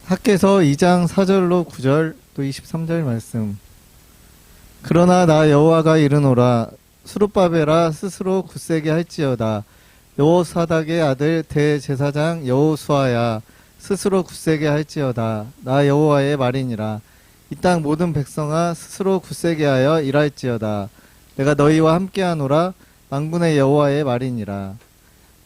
학개서 2장 4절로 9절 또 23절 말씀. 그러나 나 여호와가 이르노라. 스룹바벨아 스스로 굳세게 할지어다. 여호사닥의 아들 대제사장 여호수아야 스스로 굳세게 할지어다. 나 여호와의 말이니라. 이 땅 모든 백성아 스스로 굳세게 하여 일할지어다. 내가 너희와 함께하노라. 만군의 여호와의 말이니라.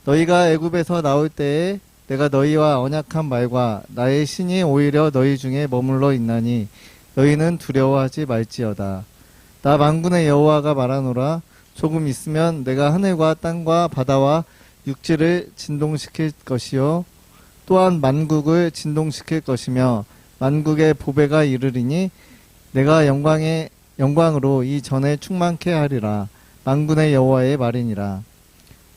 너희가 애굽에서 나올 때에 내가 너희와 언약한 말과 나의 신이 오히려 너희 중에 머물러 있나니 너희는 두려워하지 말지어다. 나 만군의 여호와가 말하노라. 조금 있으면 내가 하늘과 땅과 바다와 육지를 진동시킬 것이요 또한 만국을 진동시킬 것이며 만국의 보배가 이르리니 내가 영광으로 이 전에 충만케 하리라. 만군의 여호와의 말이니라.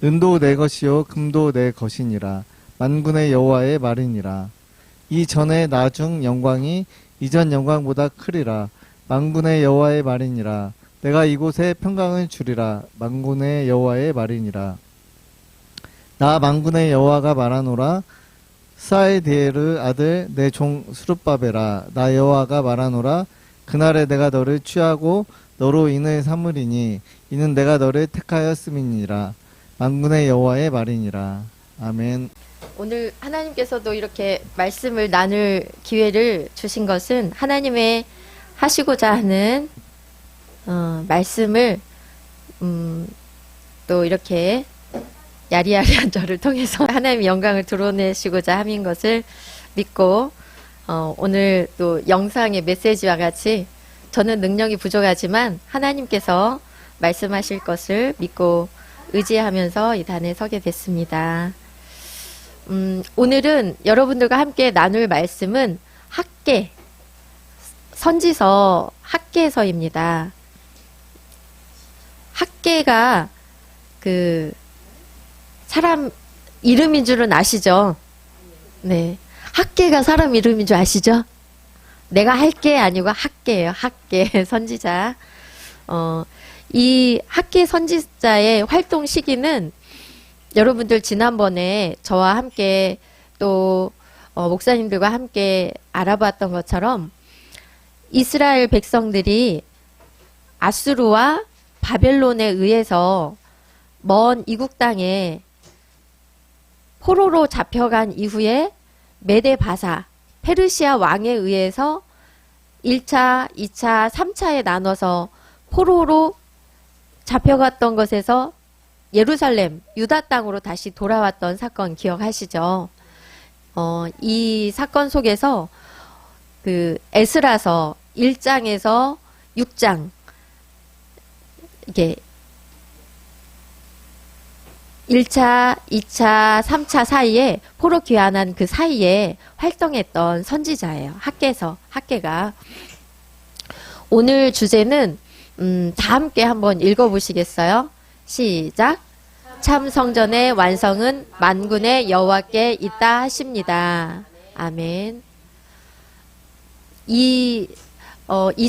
은도 내 것이요 금도 내 것이니라. 만군의 여호와의 말이니라. 이 전에 나중 영광이 이전 영광보다 크리라. 만군의 여호와의 말이니라. 내가 이곳에 평강을 주리라. 만군의 여호와의 말이니라. 나 만군의 여호와가 말하노라. 사에디엘의 아들 내 종 스룹바벨아 나 여호와가 말하노라. 그날에 내가 너를 취하고 너로 인을 삼으리니 이는 내가 너를 택하였음이니라. 만군의 여호와의 말이니라. 아멘. 오늘 하나님께서도 이렇게 말씀을 나눌 기회를 주신 것은 하나님의 하시고자 하는 말씀을 또 이렇게 야리야리한 저를 통해서 하나님의 영광을 드러내시고자 함인 것을 믿고 오늘 또 영상의 메시지와 같이 저는 능력이 부족하지만 하나님께서 말씀하실 것을 믿고 의지하면서 이 단에 서게 됐습니다. 오늘은 여러분들과 함께 나눌 말씀은 학개, 선지서 학개서입니다. 학개가 그 사람 이름인 줄은 아시죠? 네. 학개가 사람 이름인 줄 아시죠? 내가 할게 아니고 학개예요. 학개 선지자. 이 학개 선지자의 활동 시기는 여러분들 지난번에 저와 함께 또 목사님들과 함께 알아봤던 것처럼 이스라엘 백성들이 아수르와 바벨론에 의해서 먼 이국 땅에 포로로 잡혀간 이후에 메데바사 페르시아 왕에 의해서 1차, 2차, 3차에 나눠서 포로로 잡혀갔던 것에서 예루살렘, 유다 땅으로 다시 돌아왔던 사건 기억하시죠? 이 사건 속에서 그 에스라서 1장에서 6장 이게 1차, 2차, 3차 사이에 포로 귀환한 그 사이에 활동했던 선지자예요. 학개가. 오늘 주제는 다 함께 한번 읽어보시겠어요? 시작. 참 성전의 완성은 만군의 여호와께 있다 하십니다. 아멘. 이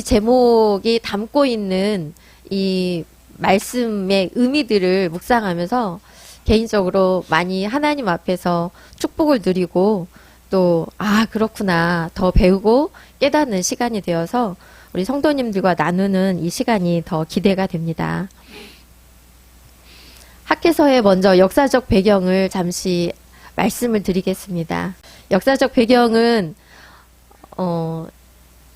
제목이 담고 있는 이 말씀의 의미들을 묵상하면서 개인적으로 많이 하나님 앞에서 축복을 누리고 또 그렇구나 더 배우고 깨닫는 시간이 되어서 우리 성도님들과 나누는 이 시간이 더 기대가 됩니다. 학개서의 먼저 역사적 배경을 잠시 말씀을 드리겠습니다. 역사적 배경은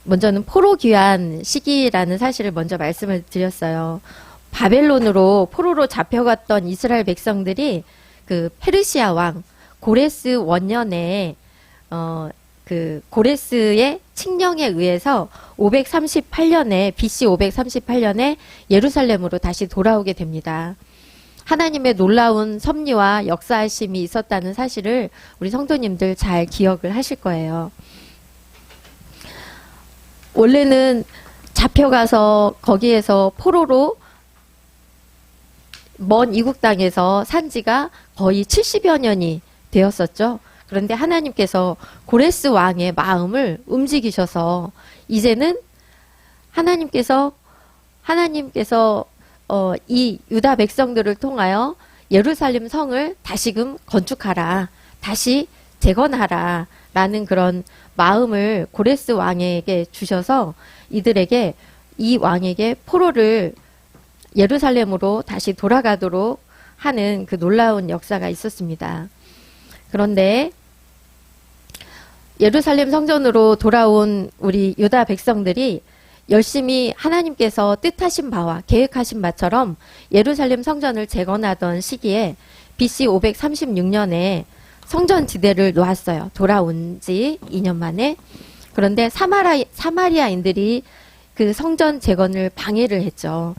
먼저는 포로 귀환 시기라는 사실을 먼저 말씀을 드렸어요. 바벨론으로 포로로 잡혀갔던 이스라엘 백성들이 그 페르시아 왕 고레스 원년에 그 고레스의 칙령에 의해서 538년에 BC 538년에 예루살렘으로 다시 돌아오게 됩니다. 하나님의 놀라운 섭리와 역사하심이 있었다는 사실을 우리 성도님들 잘 기억을 하실 거예요. 원래는 잡혀가서 거기에서 포로로 먼 이국 땅에서 산 지가 거의 70여 년이 되었었죠. 그런데 하나님께서 고레스 왕의 마음을 움직이셔서 이제는 하나님께서 이 유다 백성들을 통하여 예루살렘 성을 다시금 건축하라. 다시 재건하라. 라는 그런 마음을 고레스 왕에게 주셔서 이들에게 이 왕에게 포로를 예루살렘으로 다시 돌아가도록 하는 그 놀라운 역사가 있었습니다. 그런데 예루살렘 성전으로 돌아온 우리 유다 백성들이 열심히 하나님께서 뜻하신 바와 계획하신 바처럼 예루살렘 성전을 재건하던 시기에 BC 536년에 성전 지대를 놓았어요. 돌아온 지 2년 만에. 그런데 사마리아인들이 그 성전 재건을 방해를 했죠.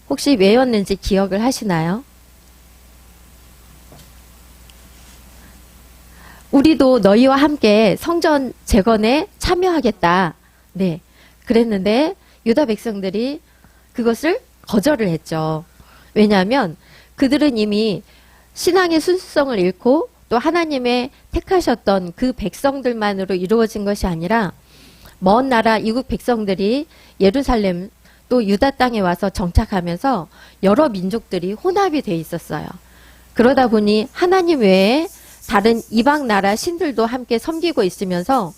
혹시 왜였는지 기억을 하시나요? 우리도 너희와 함께 성전 재건에 참여하겠다. 네. 그랬는데 유다 백성들이 그것을 거절을 했죠. 왜냐하면 그들은 이미 신앙의 순수성을 잃고 또 하나님의 택하셨던 그 백성들만으로 이루어진 것이 아니라 먼 나라 이국 백성들이 예루살렘 또 유다 땅에 와서 정착하면서 여러 민족들이 혼합이 돼 있었어요. 그러다 보니 하나님 외에 다른 이방 나라 신들도 함께 섬기고 있으면서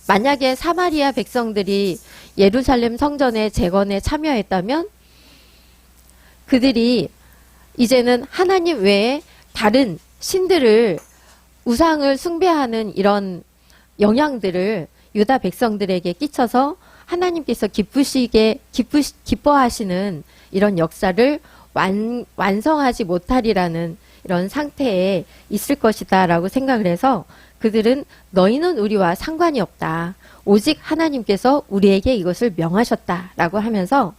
만약에 사마리아 백성들이 예루살렘 성전의 재건에 참여했다면 그들이 이제는 하나님 외에 다른 신들을 우상을 숭배하는 이런 영향들을 유다 백성들에게 끼쳐서 하나님께서 기뻐하시는 이런 역사를 완성하지 못하리라는 이런 상태에 있을 것이다 라고 생각을 해서 그들은 너희는 우리와 상관이 없다. 오직 하나님께서 우리에게 이것을 명하셨다 라고 하면서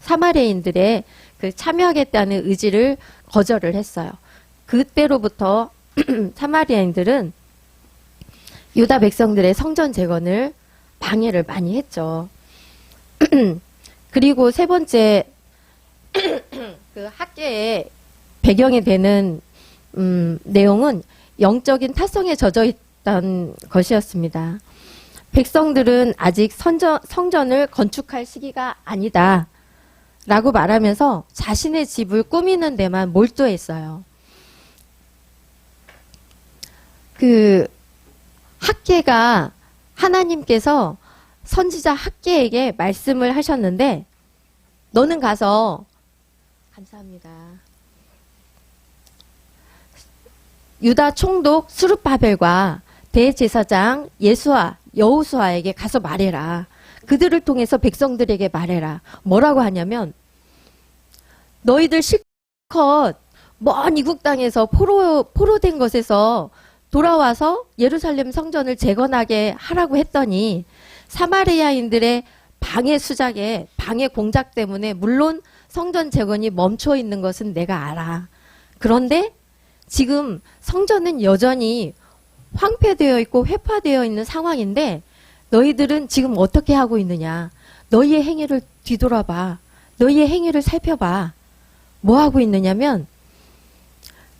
사마리아인들의 그 참여하겠다는 의지를 거절을 했어요. 그때로부터 사마리아인들은 유다 백성들의 성전 재건을 방해를 많이 했죠. 그리고 세 번째 그 학계의 배경이 되는 내용은 영적인 타성에 젖어 있던 것이었습니다. 백성들은 아직 성전을 건축할 시기가 아니다 라고 말하면서 자신의 집을 꾸미는 데만 몰두했어요. 그 학계가 하나님께서 선지자 학계에게 말씀을 하셨는데 너는 가서 감사합니다. 유다 총독 스룹바벨과 대제사장 예수아 여호수아에게 가서 말해라. 그들을 통해서 백성들에게 말해라. 뭐라고 하냐면 너희들 실컷 먼 이국 땅에서 포로된 것에서 돌아와서 예루살렘 성전을 재건하게 하라고 했더니 사마리아인들의 방해 수작에 방해 공작 때문에 물론 성전 재건이 멈춰 있는 것은 내가 알아. 그런데 지금 성전은 여전히 황폐되어 있고 회파되어 있는 상황인데 너희들은 지금 어떻게 하고 있느냐. 너희의 행위를 뒤돌아봐. 너희의 행위를 살펴봐. 뭐 하고 있느냐면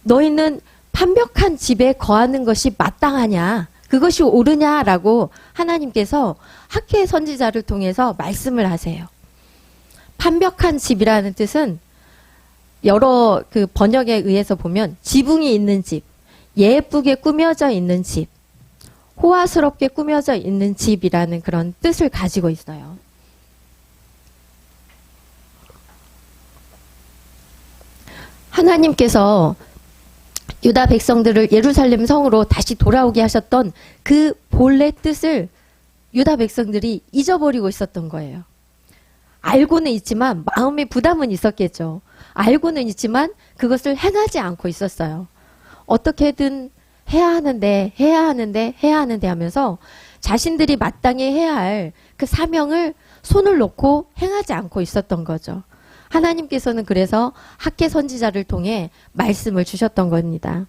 너희는 판벽한 집에 거하는 것이 마땅하냐. 그것이 옳으냐라고 하나님께서 학계 선지자를 통해서 말씀을 하세요. 판벽한 집이라는 뜻은 여러 그 번역에 의해서 보면 지붕이 있는 집, 예쁘게 꾸며져 있는 집, 호화스럽게 꾸며져 있는 집이라는 그런 뜻을 가지고 있어요. 하나님께서 유다 백성들을 예루살렘 성으로 다시 돌아오게 하셨던 그 본래 뜻을 유다 백성들이 잊어버리고 있었던 거예요. 알고는 있지만 마음의 부담은 있었겠죠. 알고는 있지만 그것을 행하지 않고 있었어요. 어떻게든 해야 하는데 하면서 자신들이 마땅히 해야 할 그 사명을 손을 놓고 행하지 않고 있었던 거죠. 하나님께서는 그래서 학계 선지자를 통해 말씀을 주셨던 겁니다.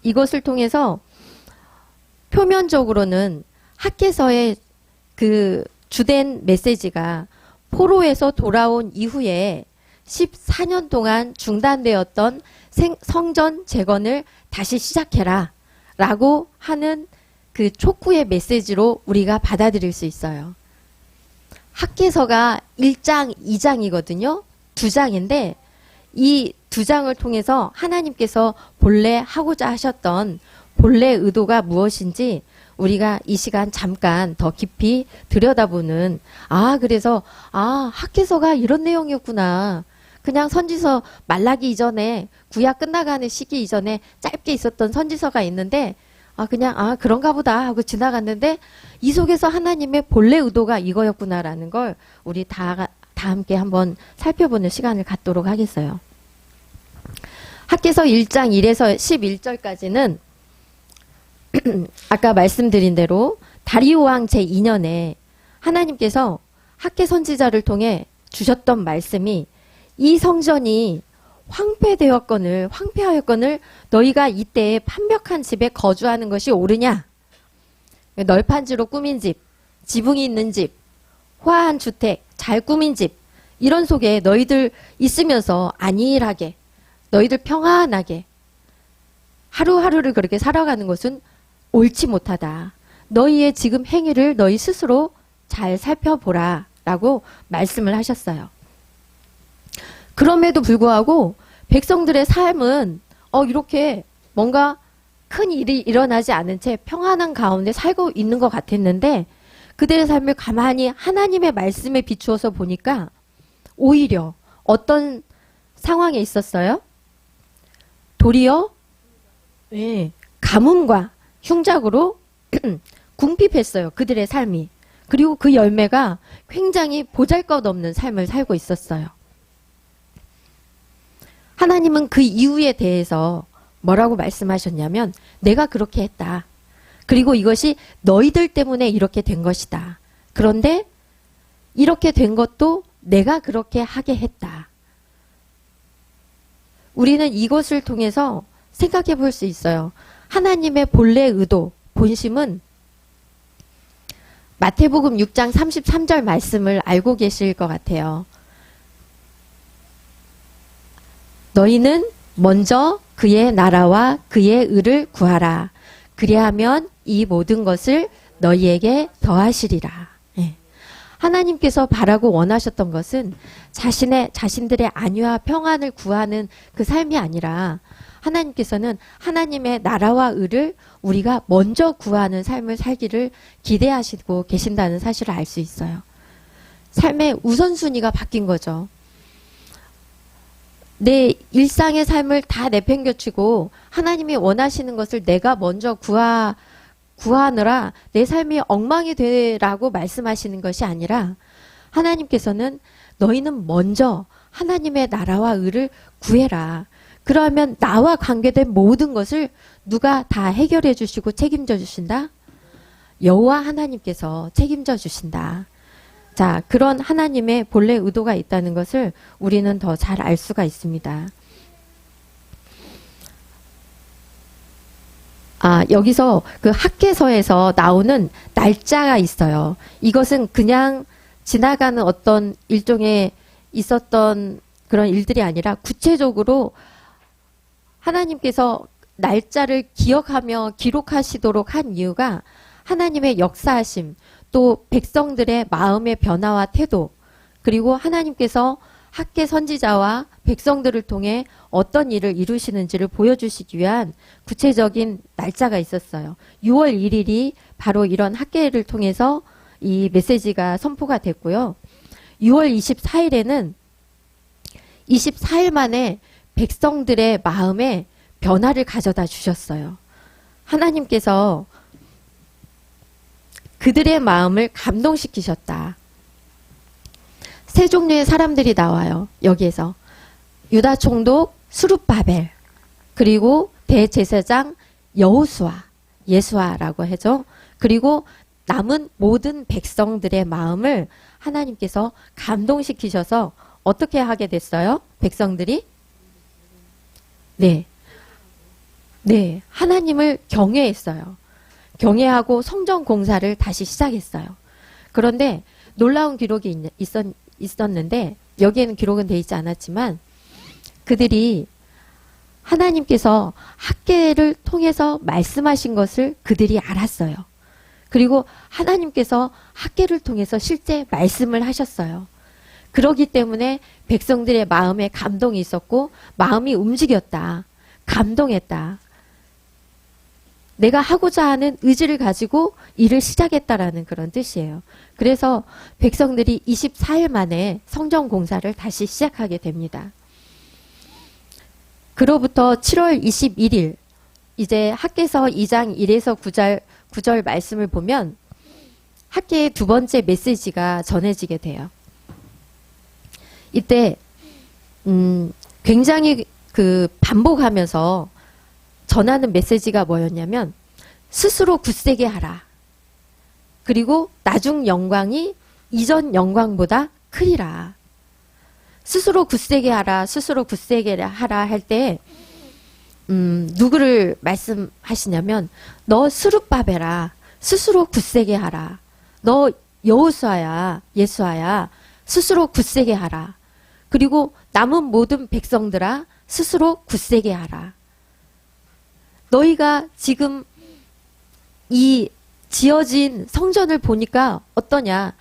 이것을 통해서 표면적으로는 학계서의 그 주된 메시지가 포로에서 돌아온 이후에 14년 동안 중단되었던 성전 재건을 다시 시작해라 라고 하는 그 촉구의 메시지로 우리가 받아들일 수 있어요. 학계서가 1장, 2장이거든요. 2장인데 이 2장을 통해서 하나님께서 본래 하고자 하셨던 본래 의도가 무엇인지 우리가 이 시간 잠깐 더 깊이 들여다보는, 그래서 학개서가 이런 내용이었구나. 그냥 선지서 말라기 이전에, 구약 끝나가는 시기 이전에 짧게 있었던 선지서가 있는데 그냥 그런가 보다 하고 지나갔는데 이 속에서 하나님의 본래 의도가 이거였구나라는 걸 우리 다 함께 한번 살펴보는 시간을 갖도록 하겠어요. 학개서 1장 1에서 11절까지는 아까 말씀드린 대로 다리오 왕 제2년에 하나님께서 학개 선지자를 통해 주셨던 말씀이 이 성전이 황폐하였거늘 너희가 이때에 판벽한 집에 거주하는 것이 옳으냐? 널판지로 꾸민 집, 지붕이 있는 집, 화한 주택, 잘 꾸민 집, 이런 속에 너희들 있으면서 안일하게, 너희들 평안하게 하루하루를 그렇게 살아가는 것은 옳지 못하다. 너희의 지금 행위를 너희 스스로 잘 살펴보라 라고 말씀을 하셨어요. 그럼에도 불구하고 백성들의 삶은 이렇게 뭔가 큰 일이 일어나지 않은 채 평안한 가운데 살고 있는 것 같았는데 그들의 삶을 가만히 하나님의 말씀에 비추어서 보니까 오히려 어떤 상황에 있었어요? 도리어 가뭄과 흉작으로 궁핍했어요. 그들의 삶이. 그리고 그 열매가 굉장히 보잘것없는 삶을 살고 있었어요. 하나님은 그 이유에 대해서 뭐라고 말씀하셨냐면 내가 그렇게 했다. 그리고 이것이 너희들 때문에 이렇게 된 것이다. 그런데 이렇게 된 것도 내가 그렇게 하게 했다. 우리는 이것을 통해서 생각해 볼 수 있어요. 하나님의 본래 의도, 본심은 마태복음 6장 33절 말씀을 알고 계실 것 같아요. 너희는 먼저 그의 나라와 그의 의를 구하라. 그리하면 이 모든 것을 너희에게 더하시리라. 하나님께서 바라고 원하셨던 것은 자신들의 안위와 평안을 구하는 그 삶이 아니라 하나님께서는 하나님의 나라와 의를 우리가 먼저 구하는 삶을 살기를 기대하시고 계신다는 사실을 알 수 있어요. 삶의 우선순위가 바뀐 거죠. 내 일상의 삶을 다 내팽겨치고 하나님이 원하시는 것을 내가 먼저 구하느라 내 삶이 엉망이 되라고 말씀하시는 것이 아니라 하나님께서는 너희는 먼저 하나님의 나라와 의를 구해라. 그러면 나와 관계된 모든 것을 누가 다 해결해 주시고 책임져 주신다? 여호와 하나님께서 책임져 주신다. 자, 그런 하나님의 본래 의도가 있다는 것을 우리는 더 잘 알 수가 있습니다. 여기서 그 학개서에서 나오는 날짜가 있어요. 이것은 그냥 지나가는 어떤 일종의 있었던 그런 일들이 아니라 구체적으로 하나님께서 날짜를 기억하며 기록하시도록 한 이유가 하나님의 역사하심, 또 백성들의 마음의 변화와 태도, 그리고 하나님께서 학개 선지자와 백성들을 통해 어떤 일을 이루시는지를 보여주시기 위한 구체적인 날짜가 있었어요. 6월 1일이 바로 이런 학개를 통해서 이 메시지가 선포가 됐고요. 6월 24일에는 24일 만에 백성들의 마음에 변화를 가져다 주셨어요. 하나님께서 그들의 마음을 감동시키셨다. 세 종류의 사람들이 나와요. 여기에서 유다 총독 스룹바벨, 그리고 대제사장 여호수아, 예수아라고 하죠. 그리고 남은 모든 백성들의 마음을 하나님께서 감동시키셔서 어떻게 하게 됐어요? 백성들이? 네, 하나님을 경외했어요. 경외하고 성전 공사를 다시 시작했어요. 그런데 놀라운 기록이 있었는데 여기에는 기록은 되어 있지 않았지만 그들이 하나님께서 학개를 통해서 말씀하신 것을 그들이 알았어요. 그리고 하나님께서 학개를 통해서 실제 말씀을 하셨어요. 그러기 때문에 백성들의 마음에 감동이 있었고 마음이 움직였다. 감동했다. 내가 하고자 하는 의지를 가지고 일을 시작했다라는 그런 뜻이에요. 그래서 백성들이 24일 만에 성전 공사를 다시 시작하게 됩니다. 그로부터 7월 21일 이제 학개서 2장 1에서 9절 말씀을 보면 학개의 두 번째 메시지가 전해지게 돼요. 이때 굉장히 그 반복하면서 전하는 메시지가 뭐였냐면 스스로 굳세게 하라. 그리고 나중 영광이 이전 영광보다 크리라. 스스로 굳세게 하라. 스스로 굳세게 하라 할 때 누구를 말씀하시냐면 너 스룹바벨아 스스로 굳세게 하라. 너 여호수아야 예수아야 스스로 굳세게 하라. 그리고 남은 모든 백성들아 스스로 굳세게 하라. 너희가 지금 이 지어진 성전을 보니까 어떠냐?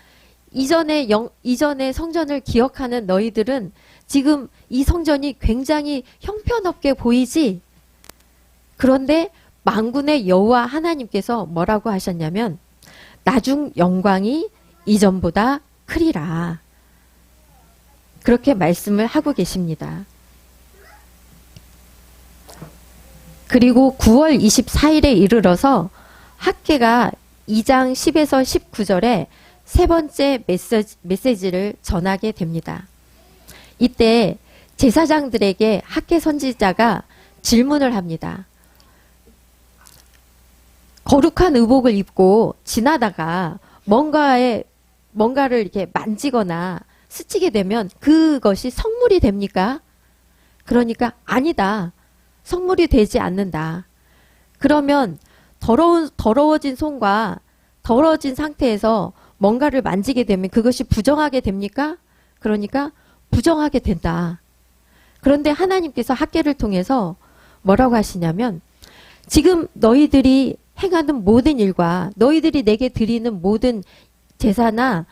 이전의 성전을 기억하는 너희들은 지금 이 성전이 굉장히 형편없게 보이지? 그런데 만군의 여호와 하나님께서 뭐라고 하셨냐면 나중 영광이 이전보다 크리라. 그렇게 말씀을 하고 계십니다. 그리고 9월 24일에 이르러서 학개가 2장 10에서 19절에 세 번째 메시지를 전하게 됩니다. 이때 제사장들에게 학개 선지자가 질문을 합니다. 거룩한 의복을 입고 지나다가 뭔가를 이렇게 만지거나 스치게 되면 그것이 성물이 됩니까? 그러니까 아니다. 성물이 되지 않는다. 그러면 더러워진 손과 더러워진 상태에서 뭔가를 만지게 되면 그것이 부정하게 됩니까? 그러니까 부정하게 된다. 그런데 하나님께서 학개를 통해서 뭐라고 하시냐면 지금 너희들이 행하는 모든 일과 너희들이 내게 드리는 모든 제사나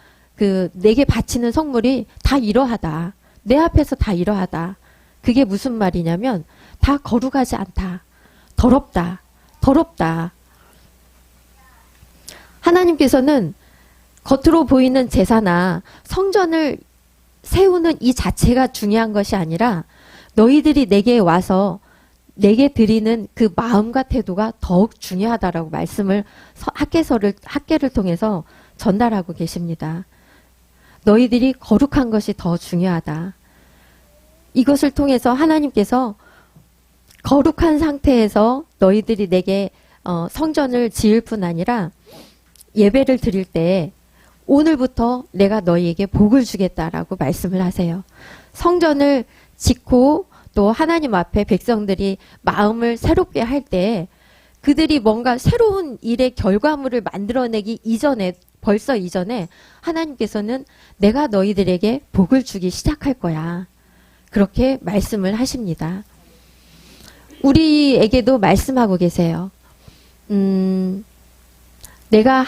내게 바치는 성물이 다 이러하다. 내 앞에서 다 이러하다. 그게 무슨 말이냐면 다 거룩하지 않다. 더럽다. 더럽다. 하나님께서는 겉으로 보이는 제사나 성전을 세우는 이 자체가 중요한 것이 아니라 너희들이 내게 와서 내게 드리는 그 마음과 태도가 더욱 중요하다라고 말씀을 학개를 통해서 전달하고 계십니다. 너희들이 거룩한 것이 더 중요하다. 이것을 통해서 하나님께서 거룩한 상태에서 너희들이 내게 성전을 지을 뿐 아니라 예배를 드릴 때 오늘부터 내가 너희에게 복을 주겠다라고 말씀을 하세요. 성전을 짓고 또 하나님 앞에 백성들이 마음을 새롭게 할 때 그들이 뭔가 새로운 일의 결과물을 만들어내기 이전에 벌써 이전에 하나님께서는 내가 너희들에게 복을 주기 시작할 거야. 그렇게 말씀을 하십니다. 우리에게도 말씀하고 계세요. 내가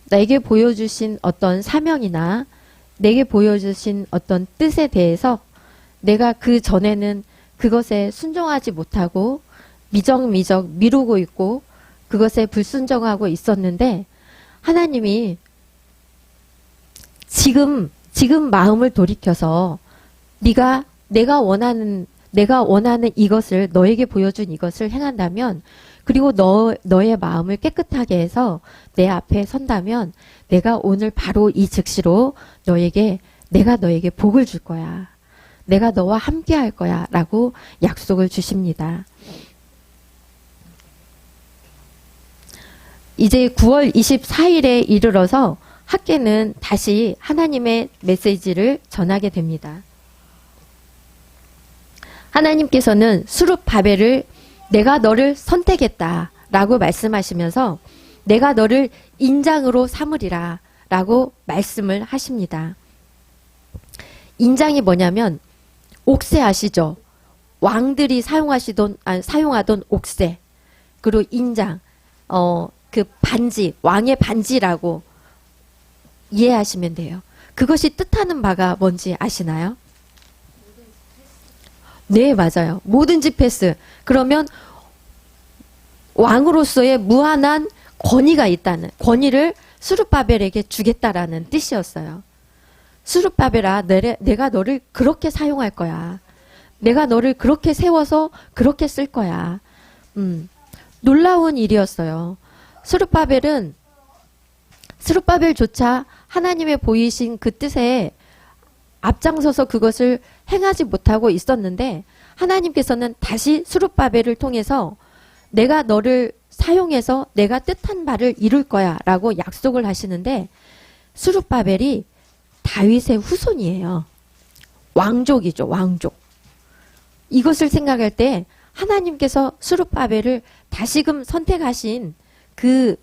내게 보여주신 어떤 사명이나 내게 보여주신 어떤 뜻에 대해서 내가 그 전에는 그것에 순종하지 못하고 미적미적 미루고 있고 그것에 불순종하고 있었는데 하나님이 지금 마음을 돌이켜서 내가 원하는 이것을 너에게 보여준 이것을 행한다면 그리고 너의 마음을 깨끗하게 해서 내 앞에 선다면 내가 오늘 바로 이 즉시로 내가 너에게 복을 줄 거야. 내가 너와 함께 할 거야. 라고 약속을 주십니다. 이제 9월 24일에 이르러서 학개는 다시 하나님의 메시지를 전하게 됩니다. 하나님께서는 수룹바벨을 내가 너를 선택했다 라고 말씀하시면서 내가 너를 인장으로 삼으리라 라고 말씀을 하십니다. 인장이 뭐냐면 옥새 아시죠? 왕들이 사용하던 옥새. 그리고 인장, 그 반지, 왕의 반지라고 이해하시면 돼요. 그것이 뜻하는 바가 뭔지 아시나요? 네, 맞아요. 뭐든지 패스. 그러면 왕으로서의 무한한 권위가 있다는 권위를 스룹바벨에게 주겠다라는 뜻이었어요. 스룹바벨아, 내가 너를 그렇게 사용할 거야. 내가 너를 그렇게 세워서 그렇게 쓸 거야. 놀라운 일이었어요. 스룹바벨조차 하나님의 보이신 그 뜻에 앞장서서 그것을 행하지 못하고 있었는데 하나님께서는 다시 스룹바벨을 통해서 내가 너를 사용해서 내가 뜻한 바를 이룰 거야 라고 약속을 하시는데 스룹바벨이 다윗의 후손이에요. 왕족이죠. 왕족. 이것을 생각할 때 하나님께서 스룹바벨을 다시금 선택하신 그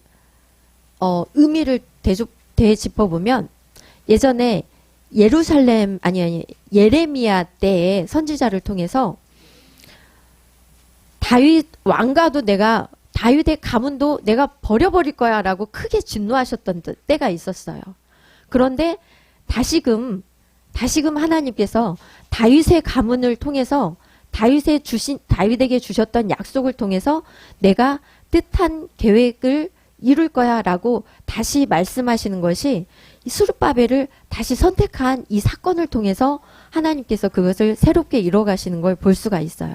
의미를 되짚어보면 예전에 예레미야 때의 선지자를 통해서 다윗 왕가도 다윗의 가문도 내가 버려버릴 거야 라고 크게 진노하셨던 때가 있었어요. 그런데 다시금 하나님께서 다윗의 가문을 통해서 다윗에게 주셨던 약속을 통해서 내가 뜻한 계획을 이룰 거야 라고 다시 말씀하시는 것이 스룹바벨을 다시 선택한 이 사건을 통해서 하나님께서 그것을 새롭게 이뤄가시는 걸 볼 수가 있어요.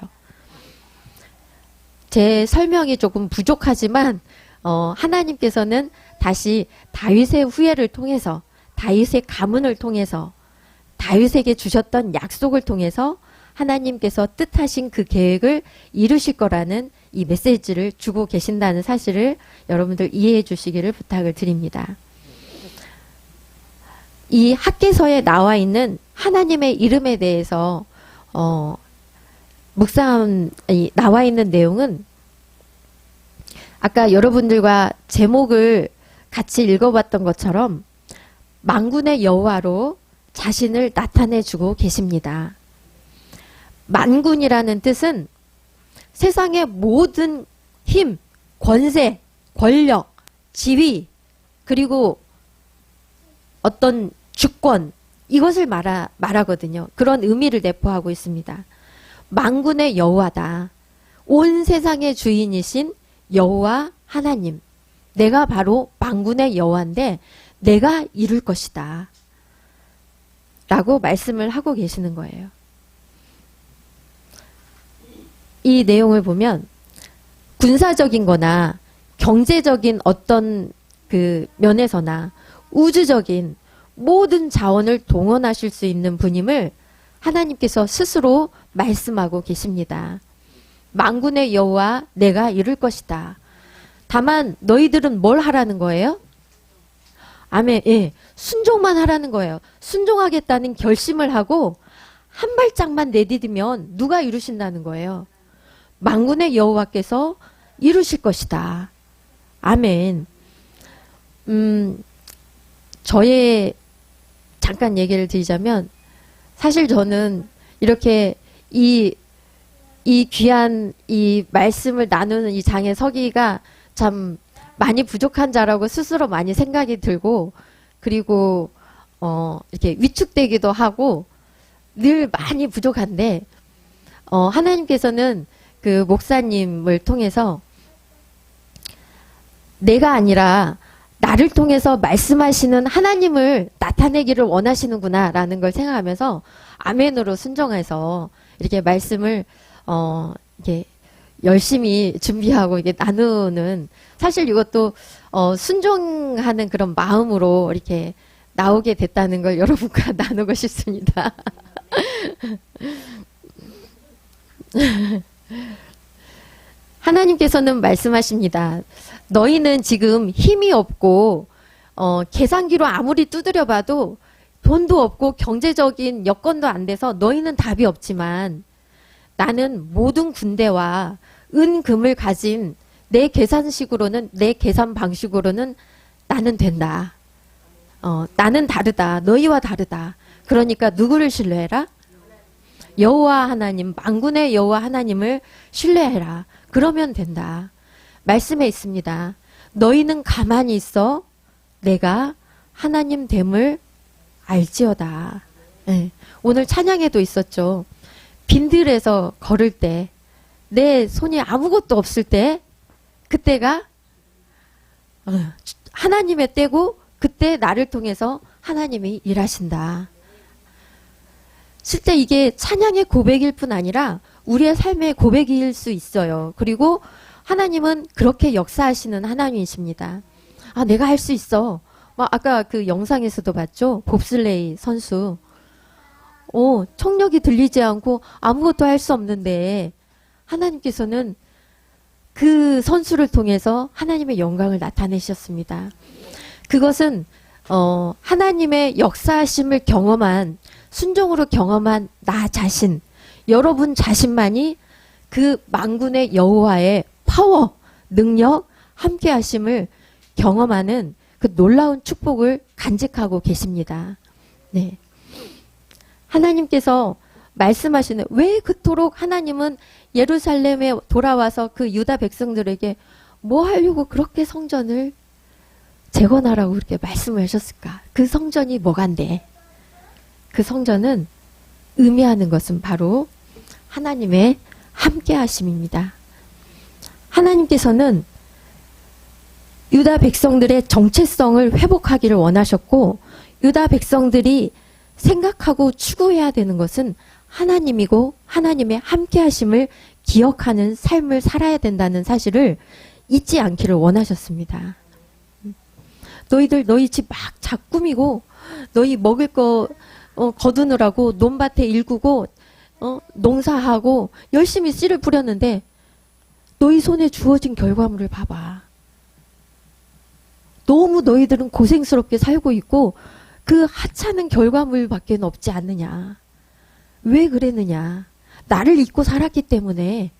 제 설명이 조금 부족하지만 하나님께서는 다시 다윗의 후예를 통해서 다윗의 가문을 통해서 다윗에게 주셨던 약속을 통해서 하나님께서 뜻하신 그 계획을 이루실 거라는 이 메시지를 주고 계신다는 사실을 여러분들 이해해 주시기를 부탁을 드립니다. 이 학개서에 나와 있는 하나님의 이름에 대해서 나와 있는 내용은 아까 여러분들과 제목을 같이 읽어봤던 것처럼 만군의 여호와로 자신을 나타내 주고 계십니다. 만군이라는 뜻은 세상의 모든 힘, 권세, 권력, 지위, 그리고 어떤 주권, 이것을 말하거든요. 그런 의미를 내포하고 있습니다. 만군의 여호와다. 온 세상의 주인이신 여호와 하나님. 내가 바로 만군의 여호와인데 내가 이룰 것이다. 라고 말씀을 하고 계시는 거예요. 이 내용을 보면 군사적인 거나 경제적인 어떤 그 면에서나 우주적인 모든 자원을 동원하실 수 있는 분임을 하나님께서 스스로 말씀하고 계십니다. 만군의 여호와 내가 이룰 것이다. 다만 너희들은 뭘 하라는 거예요? 아멘. 예, 순종만 하라는 거예요. 순종하겠다는 결심을 하고 한 발짝만 내디디면 누가 이루신다는 거예요? 만군의 여호와께서 이루실 것이다. 아멘. 저의 잠깐 얘기를 드리자면 사실 저는 이렇게 이 귀한 이 말씀을 나누는 이 장에 서기가 참 많이 부족한 자라고 스스로 많이 생각이 들고 그리고 이렇게 위축되기도 하고 늘 많이 부족한데 하나님께서는 그 목사님을 통해서 내가 아니라 나를 통해서 말씀하시는 하나님을 나타내기를 원하시는구나 라는 걸 생각하면서 아멘으로 순종해서 이렇게 말씀을 이렇게 열심히 준비하고 이게 나누는 사실 이것도 순종하는 그런 마음으로 이렇게 나오게 됐다는 걸 여러분과 나누고 싶습니다. 하나님께서는 말씀하십니다. 너희는 지금 힘이 없고 계산기로 아무리 두드려 봐도 돈도 없고 경제적인 여건도 안 돼서 너희는 답이 없지만 나는 모든 군대와 은금을 가진 내 계산식으로는 내 계산 방식으로는 나는 된다. 나는 다르다. 너희와 다르다. 그러니까 누구를 신뢰해라? 여호와 하나님, 만군의 여호와 하나님을 신뢰해라. 그러면 된다. 말씀에 있습니다. 너희는 가만히 있어 내가 하나님 됨을 알지어다. 네. 오늘 찬양에도 있었죠. 빈들에서 걸을 때 내 손이 아무것도 없을 때 그때가 하나님의 때고 그때 나를 통해서 하나님이 일하신다. 실제 이게 찬양의 고백일 뿐 아니라 우리의 삶의 고백일 수 있어요. 그리고 하나님은 그렇게 역사하시는 하나님이십니다. 아, 내가 할 수 있어. 아까 그 영상에서도 봤죠? 봅슬레이 선수. 청력이 들리지 않고 아무것도 할 수 없는데 하나님께서는 그 선수를 통해서 하나님의 영광을 나타내셨습니다. 그것은 하나님의 역사하심을 경험한, 순종으로 경험한 나 자신, 여러분 자신만이 그 만군의 여호와의 파워, 능력, 함께하심을 경험하는 그 놀라운 축복을 간직하고 계십니다. 네. 하나님께서 말씀하시는, 왜 그토록 하나님은 예루살렘에 돌아와서 그 유다 백성들에게 뭐 하려고 그렇게 성전을 재건하라고 그렇게 말씀을 하셨을까? 그 성전이 뭐간데? 그 성전은 의미하는 것은 바로 하나님의 함께하심입니다. 하나님께서는 유다 백성들의 정체성을 회복하기를 원하셨고, 유다 백성들이 생각하고 추구해야 되는 것은 하나님이고 하나님의 함께하심을 기억하는 삶을 살아야 된다는 사실을 잊지 않기를 원하셨습니다. 너희 집 막 작 꾸미고 너희 먹을 거 거두느라고 논밭에 일구고 농사하고 열심히 씨를 뿌렸는데 너희 손에 주어진 결과물을 봐봐. 너무 너희들은 고생스럽게 살고 있고 그 하찮은 결과물밖에 없지 않느냐. 왜 그랬느냐. 나를 잊고 살았기 때문에,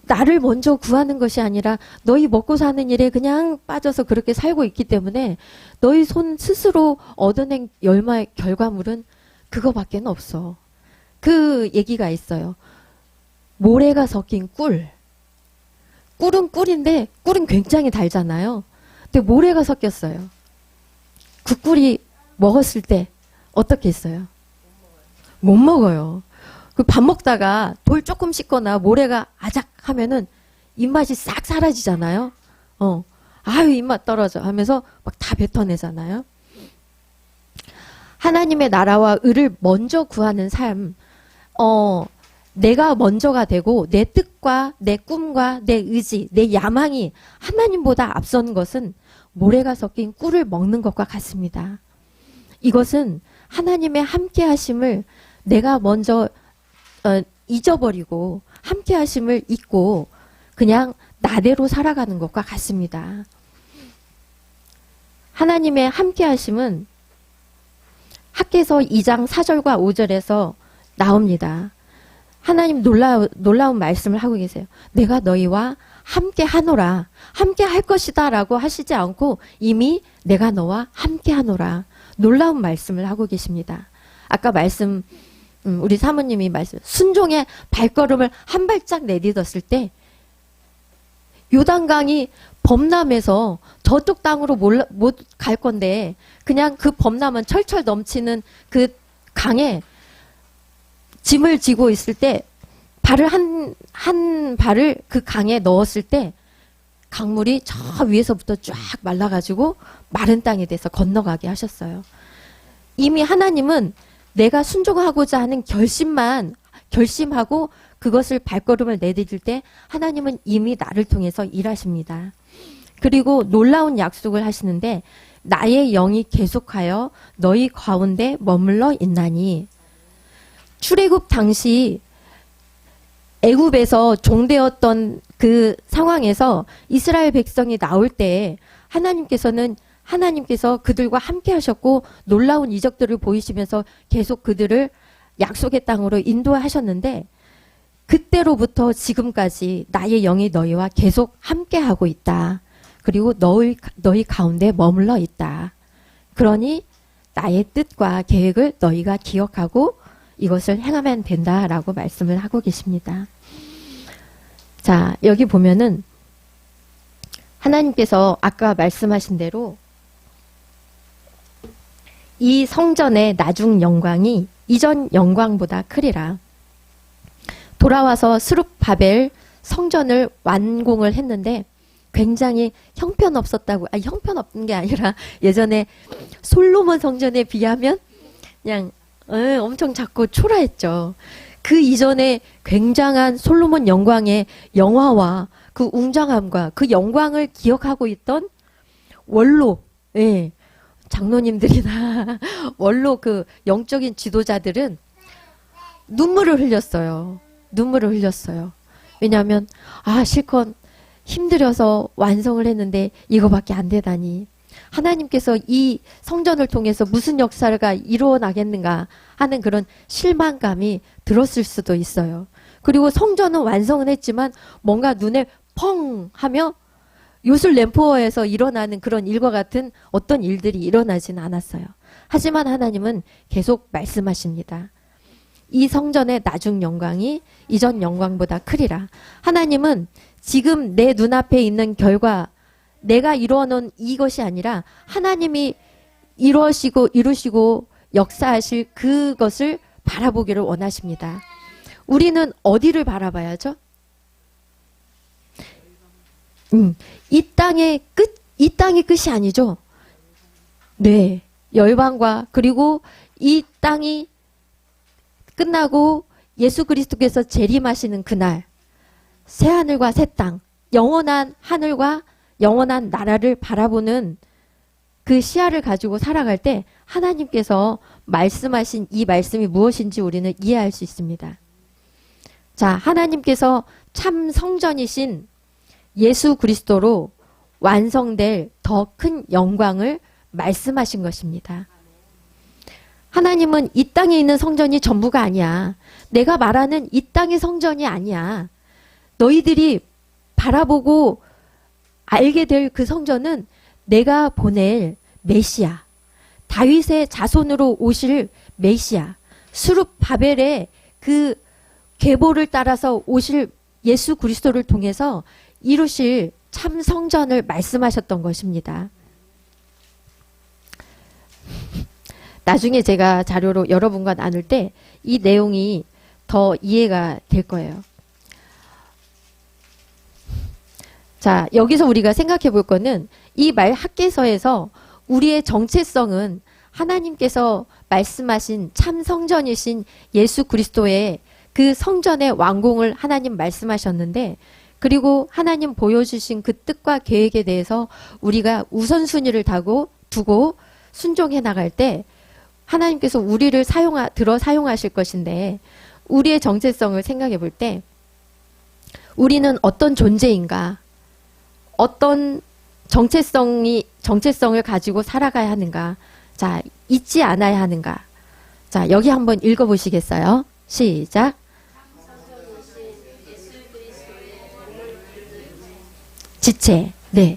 나를 먼저 구하는 것이 아니라 너희 먹고 사는 일에 그냥 빠져서 그렇게 살고 있기 때문에 너희 손 스스로 얻어낸 열마의 결과물은 그거밖에 없어. 그 얘기가 있어요. 모래가 섞인 꿀. 꿀은 꿀인데 꿀은 굉장히 달잖아요. 근데 모래가 섞였어요. 그 꿀이 먹었을 때 어떻게 했어요? 못 먹어요. 그 밥 먹다가 돌 조금 씻거나 모래가 아작 하면은 입맛이 싹 사라지잖아요. 아유 입맛 떨어져 하면서 막 다 뱉어내잖아요. 하나님의 나라와 의를 먼저 구하는 삶, 내가 먼저가 되고 내 뜻과 내 꿈과 내 의지, 내 야망이 하나님보다 앞선 것은 모래가 섞인 꿀을 먹는 것과 같습니다. 이것은 하나님의 함께하심을 내가 먼저 잊어버리고 함께하심을 잊고 그냥 나대로 살아가는 것과 같습니다. 하나님의 함께하심은 학개서 2장 4절과 5절에서 나옵니다. 하나님 놀라운 말씀을 하고 계세요. 내가 너희와 함께 하노라. 함께 할 것이다 라고 하시지 않고 이미 내가 너와 함께 하노라. 놀라운 말씀을 하고 계십니다. 아까 우리 사모님이 순종의 발걸음을 한 발짝 내딛었을 때 요단강이 범람해서 저쪽 땅으로 못 갈 건데 그냥 그 범람은 철철 넘치는 그 강에 짐을 지고 있을 때 한 발을 그 강에 넣었을 때 강물이 저 위에서부터 쫙 말라가지고 마른 땅에 대해서 건너가게 하셨어요. 이미 하나님은 내가 순종하고자 하는 결심하고 그것을 발걸음을 내디딜 때 하나님은 이미 나를 통해서 일하십니다. 그리고 놀라운 약속을 하시는데 나의 영이 계속하여 너희 가운데 머물러 있나니. 출애굽 당시 애굽에서 종되었던 그 상황에서 이스라엘 백성이 나올 때 하나님께서 그들과 함께 하셨고 놀라운 이적들을 보이시면서 계속 그들을 약속의 땅으로 인도하셨는데 그때로부터 지금까지 나의 영이 너희와 계속 함께하고 있다. 그리고 너희 가운데 머물러 있다. 그러니 나의 뜻과 계획을 너희가 기억하고 이것을 행하면 된다라고 말씀을 하고 계십니다. 자, 여기 보면은 하나님께서 아까 말씀하신 대로 이 성전의 나중 영광이 이전 영광보다 크리라. 돌아와서 스룹바벨 성전을 완공을 했는데 굉장히 형편없었다고, 형편없는 게 아니라 예전에 솔로몬 성전에 비하면 그냥 엄청 작고 초라했죠. 그 이전에 굉장한 솔로몬 영광의 영화와 그 웅장함과 그 영광을 기억하고 있던 원로, 예, 장로님들이나 원로 그 영적인 지도자들은 눈물을 흘렸어요. 눈물을 흘렸어요. 왜냐하면 실컷 힘들어서 완성을 했는데 이거밖에 안 되다니. 하나님께서 이 성전을 통해서 무슨 역사가 이루어나겠는가 하는 그런 실망감이 들었을 수도 있어요. 그리고 성전은 완성은 했지만 뭔가 눈에 펑 하며 요술 램포에서 일어나는 그런 일과 같은 어떤 일들이 일어나진 않았어요. 하지만 하나님은 계속 말씀하십니다. 이 성전의 나중 영광이 이전 영광보다 크리라. 하나님은 지금 내 눈앞에 있는 결과, 내가 이루어놓은 이것이 아니라 하나님이 이루시고 역사하실 그것을 바라보기를 원하십니다. 우리는 어디를 바라봐야죠? 이 땅이 끝이 아니죠. 네, 열방과 그리고 이 땅이 끝나고 예수 그리스도께서 재림하시는 그날, 새 하늘과 새 땅, 영원한 하늘과 영원한 나라를 바라보는 그 시야를 가지고 살아갈 때 하나님께서 말씀하신 이 말씀이 무엇인지 우리는 이해할 수 있습니다. 자, 하나님께서 참 성전이신 예수 그리스도로 완성될 더 큰 영광을 말씀하신 것입니다. 하나님은 이 땅에 있는 성전이 전부가 아니야. 내가 말하는 이 땅의 성전이 아니야. 너희들이 바라보고 알게 될 그 성전은 내가 보낼 메시아, 다윗의 자손으로 오실 메시아, 수룹 바벨의 그 계보를 따라서 오실 예수 그리스도를 통해서 이루실 참 성전을 말씀하셨던 것입니다. 나중에 제가 자료로 여러분과 나눌 때 이 내용이 더 이해가 될 거예요. 자, 여기서 우리가 생각해 볼 거는 이 말 학개서에서 우리의 정체성은 하나님께서 말씀하신 참 성전이신 예수 그리스도의 그 성전의 완공을 하나님 말씀하셨는데, 그리고 하나님 보여주신 그 뜻과 계획에 대해서 우리가 우선순위를 두고 순종해 나갈 때 하나님께서 우리를 들어 사용하실 것인데, 우리의 정체성을 생각해 볼 때 우리는 어떤 존재인가, 어떤 정체성을 가지고 살아가야 하는가, 자, 잊지 않아야 하는가. 자, 여기 한번 읽어보시겠어요? 시작. 지체. 네.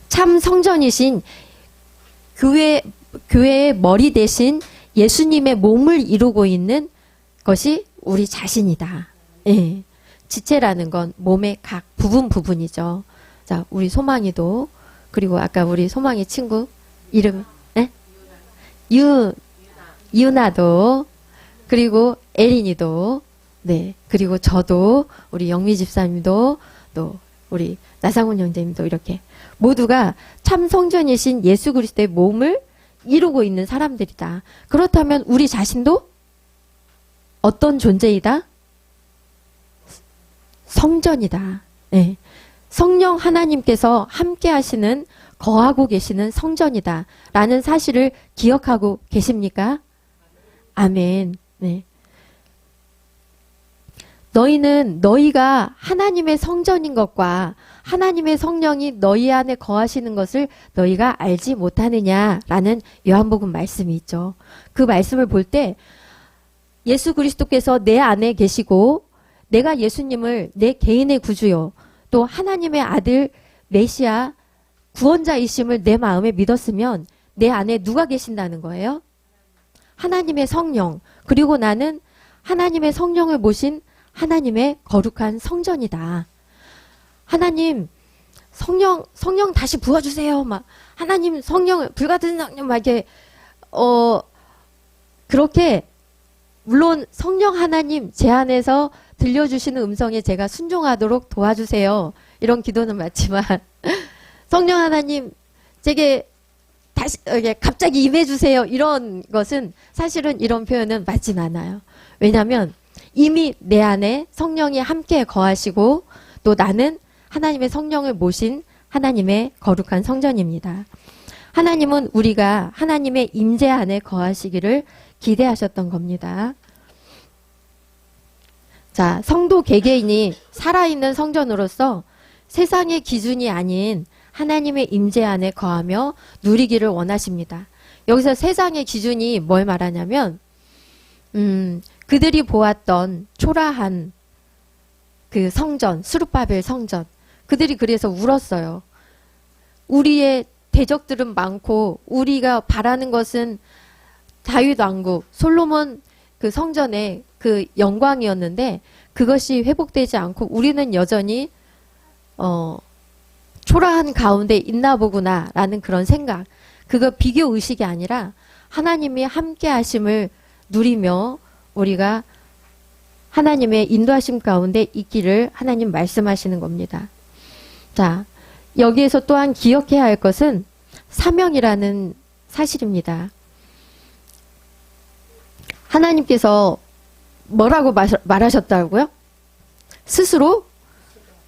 참 성전이신 교회의 머리 대신 예수님의 몸을 이루고 있는 것이 우리 자신이다. 예. 지체라는 건 몸의 각 부분이죠. 자, 우리 소망이도, 그리고 아까 우리 소망이 친구 이름, 예? 유나도, 그리고 에린이도, 네, 그리고 저도, 우리 영미 집사님도, 또 우리 나상훈 형제님도 이렇게 모두가 참 성전이신 예수 그리스도의 몸을 이루고 있는 사람들이다. 그렇다면 우리 자신도 어떤 존재이다? 성전이다. 네. 성령 하나님께서 함께 하시는, 거하고 계시는 성전이다 라는 사실을 기억하고 계십니까? 아멘. 네. 너희는 너희가 하나님의 성전인 것과 하나님의 성령이 너희 안에 거하시는 것을 너희가 알지 못하느냐라는 요한복음 말씀이 있죠. 그 말씀을 볼 때 예수 그리스도께서 내 안에 계시고 내가 예수님을 내 개인의 구주요 또 하나님의 아들 메시아 구원자이심을 내 마음에 믿었으면 내 안에 누가 계신다는 거예요? 하나님의 성령. 그리고 나는 하나님의 성령을 모신 하나님의 거룩한 성전이다. 하나님 성령 다시 부어주세요. 막 하나님 성령 불같은 성령 막 이렇게 그렇게 물론 성령 하나님 제 안에서 들려주시는 음성에 제가 순종하도록 도와주세요. 이런 기도는 맞지만 성령 하나님 제게 다시 갑자기 임해주세요. 이런 것은 사실은 이런 표현은 맞진 않아요. 왜냐하면 이미 내 안에 성령이 함께 거하시고 또 나는 하나님의 성령을 모신 하나님의 거룩한 성전입니다. 하나님은 우리가 하나님의 임재 안에 거하시기를 기대하셨던 겁니다. 자, 성도 개개인이 살아있는 성전으로서 세상의 기준이 아닌 하나님의 임재 안에 거하며 누리기를 원하십니다. 여기서 세상의 기준이 뭘 말하냐면 그들이 보았던 초라한 그 성전, 스룹바벨 성전, 그들이 그래서 울었어요. 우리의 대적들은 많고 우리가 바라는 것은 다윗 왕국, 솔로몬 그 성전의 그 영광이었는데 그것이 회복되지 않고 우리는 여전히 초라한 가운데 있나 보구나 라는 그런 생각, 그거 비교 의식이 아니라 하나님이 함께 하심을 누리며 우리가 하나님의 인도하심 가운데 있기를 하나님 말씀하시는 겁니다. 자, 여기에서 또한 기억해야 할 것은 사명이라는 사실입니다. 하나님께서 뭐라고 말하셨다고요? 스스로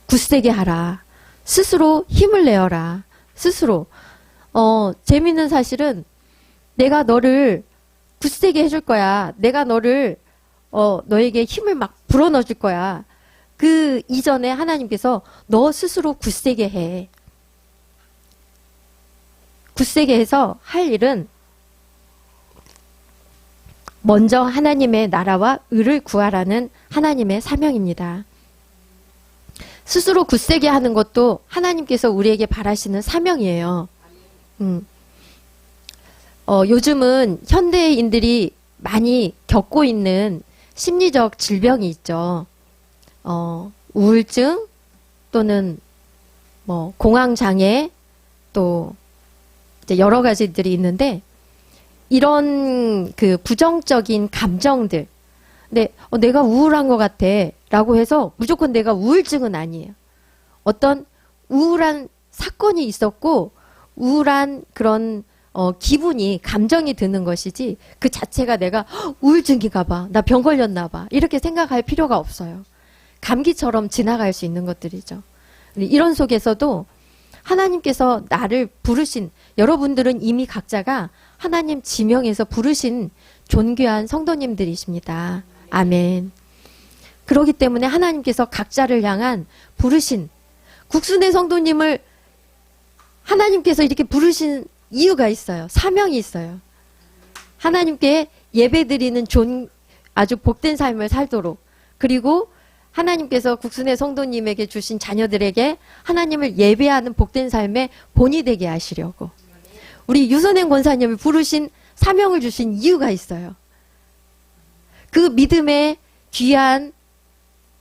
굳세게 하라. 스스로 힘을 내어라. 스스로. 재밌는 사실은 내가 너를 굳세게 해줄 거야. 내가 너를 너에게 힘을 막 불어넣어 줄 거야. 그 이전에 하나님께서 너 스스로 굳세게 해. 굳세게 해서 할 일은 먼저 하나님의 나라와 의를 구하라는 하나님의 사명입니다. 스스로 굳세게 하는 것도 하나님께서 우리에게 바라시는 사명이에요. 요즘은 현대인들이 많이 겪고 있는 심리적 질병이 있죠. 우울증 또는 뭐 공황장애 또 이제 여러 가지들이 있는데 이런 그 부정적인 감정들, 근데 내가 우울한 것 같아 라고 해서 무조건 내가 우울증은 아니에요. 어떤 우울한 사건이 있었고 우울한 그런 기분이 감정이 드는 것이지 그 자체가 내가 우울증인가 봐, 나 병 걸렸나 봐 이렇게 생각할 필요가 없어요. 감기처럼 지나갈 수 있는 것들이죠. 이런 속에서도 하나님께서 나를 부르신, 여러분들은 이미 각자가 하나님 지명에서 부르신 존귀한 성도님들이십니다. 아멘. 그렇기 때문에 하나님께서 각자를 향한 부르신 국순의 성도님을 하나님께서 이렇게 부르신 이유가 있어요. 사명이 있어요. 하나님께 예배드리는 아주 복된 삶을 살도록, 그리고 하나님께서 국순의 성도님에게 주신 자녀들에게 하나님을 예배하는 복된 삶의 본이 되게 하시려고 우리 유선행 권사님을 부르신 사명을 주신 이유가 있어요. 그 믿음의 귀한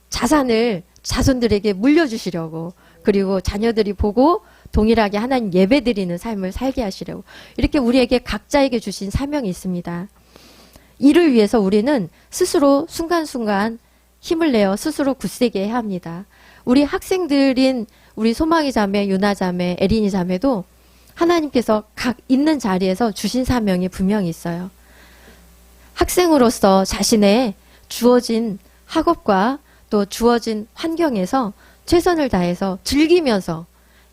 자산을 자손들에게 물려주시려고, 그리고 자녀들이 보고 동일하게 하나님 예배드리는 삶을 살게 하시려고 이렇게 우리에게 각자에게 주신 사명이 있습니다. 이를 위해서 우리는 스스로 순간순간 힘을 내어 스스로 굳세게 해야 합니다. 우리 학생들인 우리 소망이 자매, 유나 자매, 에린이 자매도 하나님께서 각 있는 자리에서 주신 사명이 분명히 있어요. 학생으로서 자신의 주어진 학업과 또 주어진 환경에서 최선을 다해서 즐기면서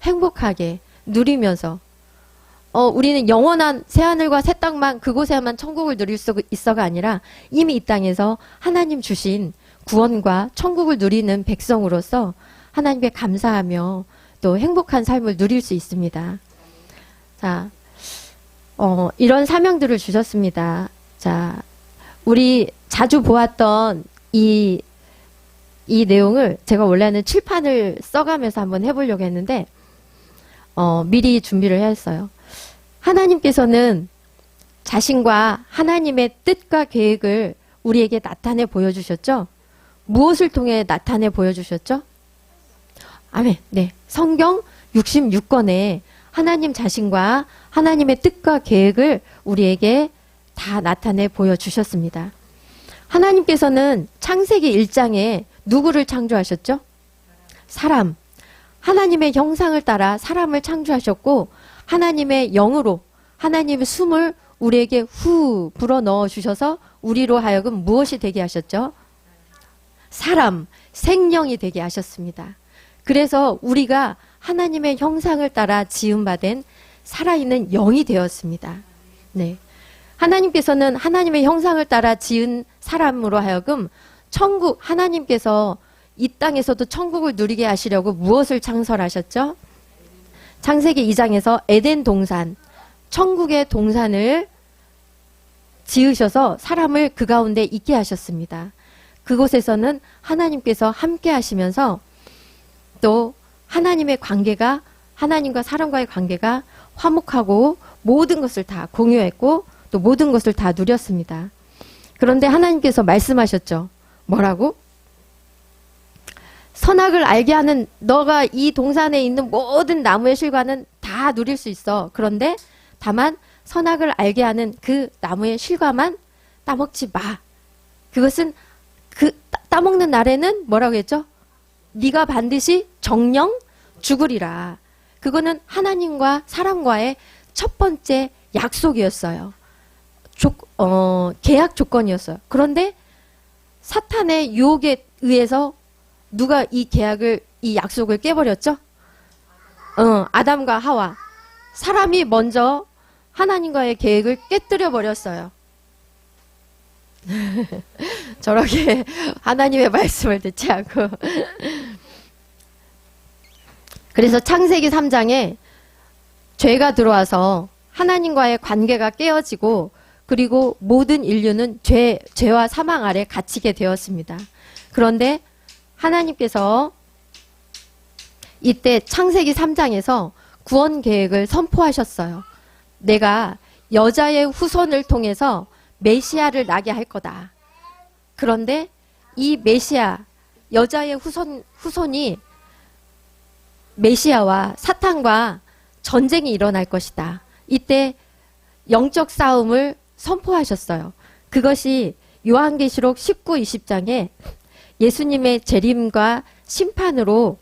행복하게 누리면서 우리는 영원한 새하늘과 새 땅만 그곳에만 천국을 누릴 수 있어가 아니라 이미 이 땅에서 하나님 주신 구원과 천국을 누리는 백성으로서 하나님께 감사하며 또 행복한 삶을 누릴 수 있습니다. 자, 이런 사명들을 주셨습니다. 자, 우리 자주 보았던 이 내용을 제가 원래는 칠판을 써가면서 한번 해보려고 했는데 미리 준비를 했어요. 하나님께서는 자신과 하나님의 뜻과 계획을 우리에게 나타내 보여주셨죠? 무엇을 통해 나타내 보여주셨죠? 아멘. 네. 성경 66권에 하나님 자신과 하나님의 뜻과 계획을 우리에게 다 나타내 보여주셨습니다. 하나님께서는 창세기 1장에 누구를 창조하셨죠? 사람. 하나님의 형상을 따라 사람을 창조하셨고 하나님의 영으로 하나님의 숨을 우리에게 후 불어 넣어 주셔서 우리로 하여금 무엇이 되게 하셨죠? 사람, 생명이 되게 하셨습니다. 그래서 우리가 하나님의 형상을 따라 지음받은 살아있는 영이 되었습니다. 네. 하나님께서는 하나님의 형상을 따라 지은 사람으로 하여금 천국, 하나님께서 이 땅에서도 천국을 누리게 하시려고 무엇을 창설하셨죠? 창세기 2장에서 에덴 동산, 천국의 동산을 지으셔서 사람을 그 가운데 있게 하셨습니다. 그곳에서는 하나님께서 함께 하시면서 또 하나님의 관계가, 하나님과 사람과의 관계가 화목하고 모든 것을 다 공유했고 또 모든 것을 다 누렸습니다. 그런데 하나님께서 말씀하셨죠. 뭐라고? 선악을 알게 하는 너가 이 동산에 있는 모든 나무의 실과는 다 누릴 수 있어. 그런데 다만 선악을 알게 하는 그 나무의 실과만 따먹지 마. 그것은 그 따먹는 날에는 뭐라고 했죠? 네가 반드시 정령 죽으리라. 그거는 하나님과 사람과의 첫 번째 약속이었어요. 계약 조건이었어요. 그런데 사탄의 유혹에 의해서 누가 이 계약을, 이 약속을 깨버렸죠? 아담과 하와. 사람이 먼저 하나님과의 계획을 깨뜨려 버렸어요. 저렇게 하나님의 말씀을 듣지 않고. 그래서 창세기 3장에 죄가 들어와서 하나님과의 관계가 깨어지고 그리고 모든 인류는 죄와 사망 아래 갇히게 되었습니다. 그런데 하나님께서 이때 창세기 3장에서 구원 계획을 선포하셨어요. 내가 여자의 후손을 통해서 메시아를 나게 할 거다. 그런데 이 메시아, 여자의 후손이 메시아와 사탄과 전쟁이 일어날 것이다. 이때 영적 싸움을 선포하셨어요. 그것이 요한계시록 19, 20장에 예수님의 재림과 심판으로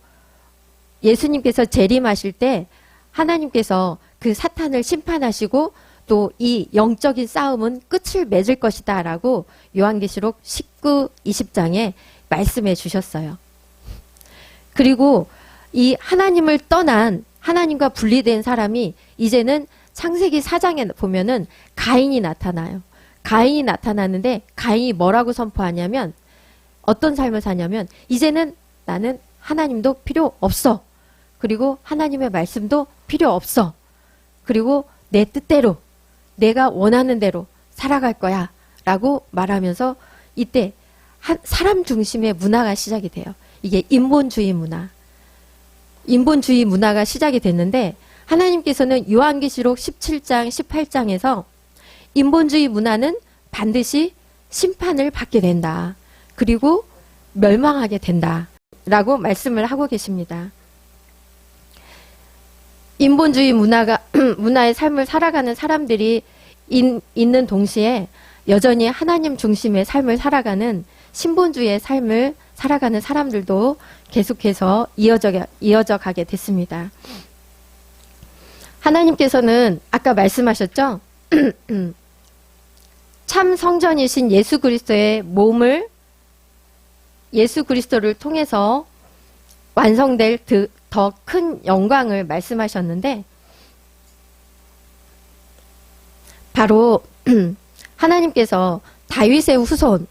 예수님께서 재림하실 때 하나님께서 그 사탄을 심판하시고 또 이 영적인 싸움은 끝을 맺을 것이다 라고 요한계시록 19, 20장에 말씀해 주셨어요. 그리고 이 하나님을 떠난 하나님과 분리된 사람이 이제는 창세기 4장에 보면은 가인이 나타나요. 가인이 나타나는데 가인이 뭐라고 선포하냐면 어떤 삶을 사냐면 이제는 나는 하나님도 필요 없어. 그리고 하나님의 말씀도 필요 없어. 그리고 내 뜻대로 내가 원하는 대로 살아갈 거야 라고 말하면서 이때 사람 중심의 문화가 시작이 돼요. 이게 인본주의 문화. 인본주의 문화가 시작이 됐는데 하나님께서는 요한계시록 17장, 18장에서 인본주의 문화는 반드시 심판을 받게 된다. 그리고 멸망하게 된다. 라고 말씀을 하고 계십니다. 인본주의 문화의 삶을 살아가는 사람들이 있는 동시에 여전히 하나님 중심의 삶을 살아가는 신본주의의 삶을 살아가는 사람들도 계속해서 이어져 가게 됐습니다. 하나님께서는 아까 말씀하셨죠? 참 성전이신 예수 그리스도의 몸을 예수 그리스도를 통해서 완성될 더 큰 영광을 말씀하셨는데 바로 하나님께서 다윗의 후손